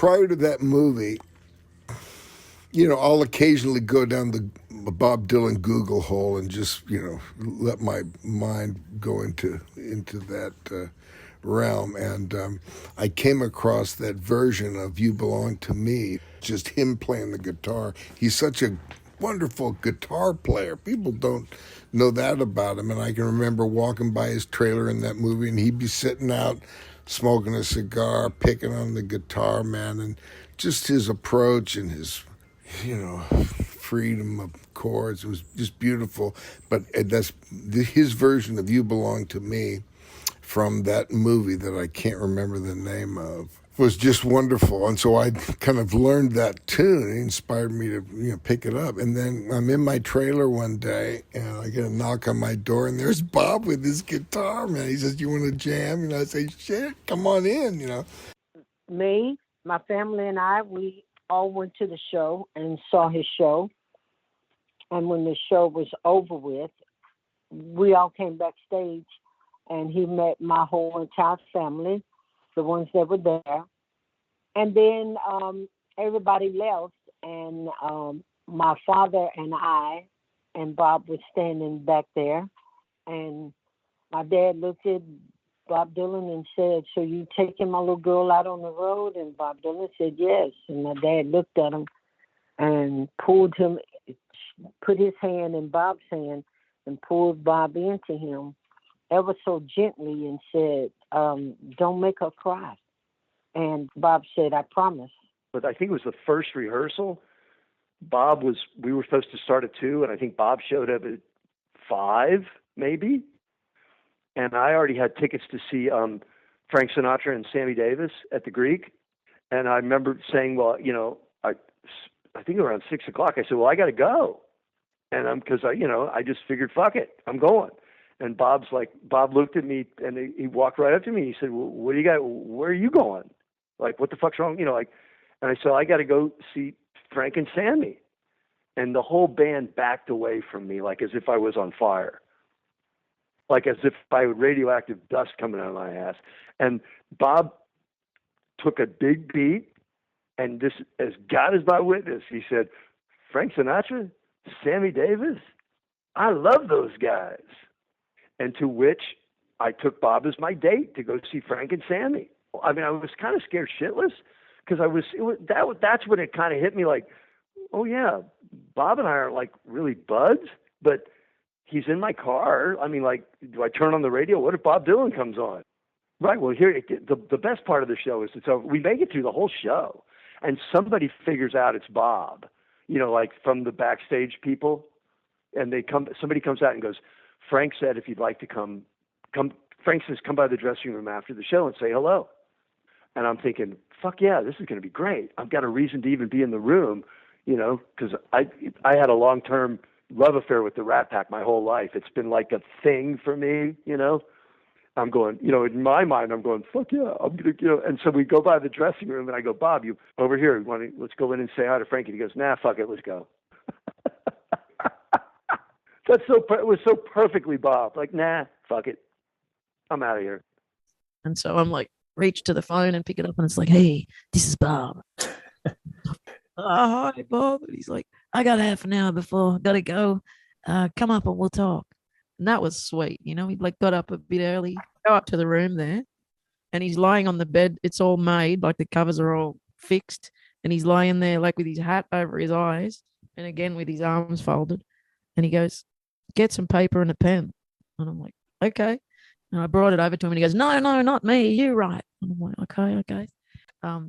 prior to that movie, I'll occasionally go down the Bob Dylan Google hole and just, let my mind go into that realm. And I came across that version of "You Belong to Me," just him playing the guitar. He's such a wonderful guitar player. People don't know that about him. And I can remember walking by his trailer in that movie, and he'd be sitting out smoking a cigar, picking on the guitar, man, and just his approach and his freedom of chords. It was just beautiful. But that's his version of "You Belong to Me" from that movie that I can't remember the name of was just wonderful. And so I kind of learned that tune. It inspired me to pick it up. And then I'm in my trailer one day and I get a knock on my door, and there's Bob with his guitar, man. He says, "You want to jam?" I say, "Shit, come on in." Me, my family and I, we all went to the show and saw his show. And when the show was over with, we all came backstage, and he met my whole entire family, the ones that were there. And then everybody left, and my father and I and Bob was standing back there. And my dad looked at Bob Dylan and said, "So you taking my little girl out on the road?" And Bob Dylan said, "Yes." And my dad looked at him and put his hand in Bob's hand and pulled Bob into him ever so gently and said, "Don't make her cry." And Bob said, "I promise." But I think it was the first rehearsal. We were supposed to start at 2, and I think Bob showed up at 5, maybe. And I already had tickets to see Frank Sinatra and Sammy Davis at the Greek. And I remember saying, well, I think around 6 o'clock, I said, "Well, I got to go." And because I just figured, fuck it, I'm going. And Bob looked at me and he walked right up to me. He said, "Well, what do you got? Where are you going? Like, what the fuck's wrong?" And I said, "I got to go see Frank and Sammy." And the whole band backed away from me, like as if I was on fire. Like as if I had radioactive dust coming out of my ass. And Bob took a big beat, and this, as God is my witness, he said, "Frank Sinatra, Sammy Davis, I love those guys." And to which I took Bob as my date to go see Frank and Sammy. I mean, I was kind of scared shitless because that's when it kind of hit me like, oh yeah, Bob and I are like really buds, but he's in my car. I mean, like, do I turn on the radio? What if Bob Dylan comes on? Right. Well, here, the best part of the show is we make it through the whole show, and somebody figures out it's Bob, like from the backstage people, and somebody comes out and goes, "Frank said if you'd like to come, Frank says come by the dressing room after the show and say hello." And I'm thinking, fuck yeah, this is going to be great. I've got a reason to even be in the room, because I had a long-term love affair with the Rat Pack my whole life. It's been like a thing for me, I'm going, in my mind, I'm going, fuck yeah, I'm going to, And so we go by the dressing room and I go, "Bob, you over here, let's go in and say hi to Frankie." He goes, "Nah, fuck it, let's go." It was so perfectly Bob. Like, nah, fuck it, I'm out of here. And so I'm like, reach to the phone and pick it up, and it's like, "Hey, this is Bob." "Oh, hi, Bob." And he's like, "I got half an hour before, gotta go. Come up and we'll talk." And that was sweet. He like got up a bit early, go up to the room there, and he's lying on the bed. It's all made, like the covers are all fixed, and he's lying there like with his hat over his eyes, and again with his arms folded. And he goes, "Get some paper and a pen." And I'm like, "Okay." And I brought it over to him, and he goes, "No, not me. You write." And I'm like, okay.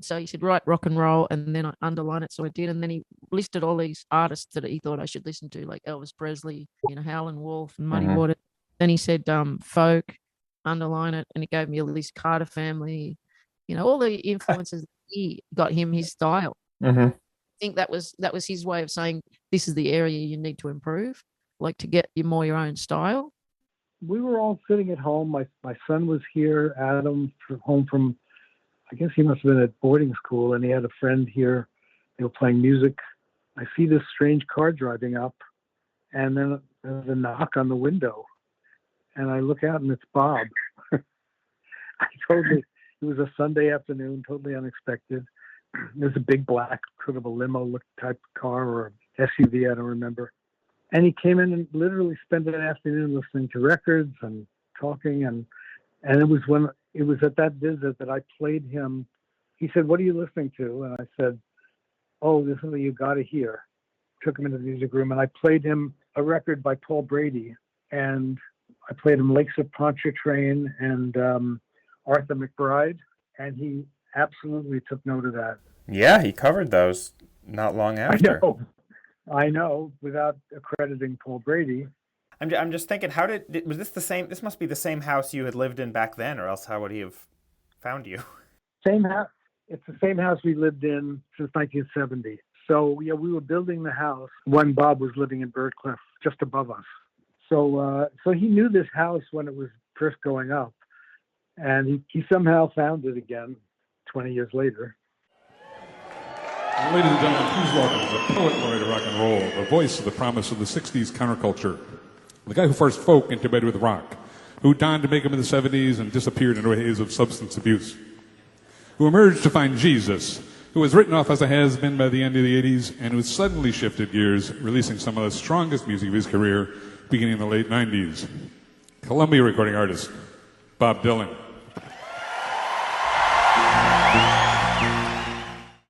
So he said, "Write rock and roll," and then I underline it. So I did. And then he listed all these artists that he thought I should listen to, like Elvis Presley, Howlin' Wolf and Muddy Water. Then he said, folk, underline it. And he gave me a list, Carter Family, all the influences. He got him his style. I think that was his way of saying, this is the area you need to improve, like to get you more your own style. We were all sitting at home. My son was here, Adam, home from, I guess he must have been at boarding school, and he had a friend here. They were playing music. I see this strange car driving up, and then there's a knock on the window. And I look out, and it's Bob. It was a Sunday afternoon, totally unexpected. There's a big black sort of a limo look type car or SUV, I don't remember. And he came in and literally spent an afternoon listening to records and talking. And it was at that visit that I played him. He said, "What are you listening to?" And I said, "Oh, this is something you got to hear." Took him into the music room and I played him a record by Paul Brady. And I played him Lakes of Pontchartrain and Arthur McBride. And he absolutely took note of that. Yeah, he covered those not long after. I know, without accrediting Paul Brady. I'm just thinking, was this the same? This must be the same house you had lived in back then, or else how would he have found you? Same house. It's the same house we lived in since 1970. So yeah, we were building the house when Bob was living in Birdcliff, just above us. So he knew this house when it was first going up, and he somehow found it again 20 years later. Ladies and gentlemen, please welcome the poet laureate of rock and roll, the voice of the promise of the 60s counterculture, the guy who forced folk into bed with rock, who donned makeup in the 70s and disappeared into a haze of substance abuse, who emerged to find Jesus, who was written off as a has-been by the end of the 80s, and who suddenly shifted gears, releasing some of the strongest music of his career beginning in the late 90s. Columbia recording artist, Bob Dylan.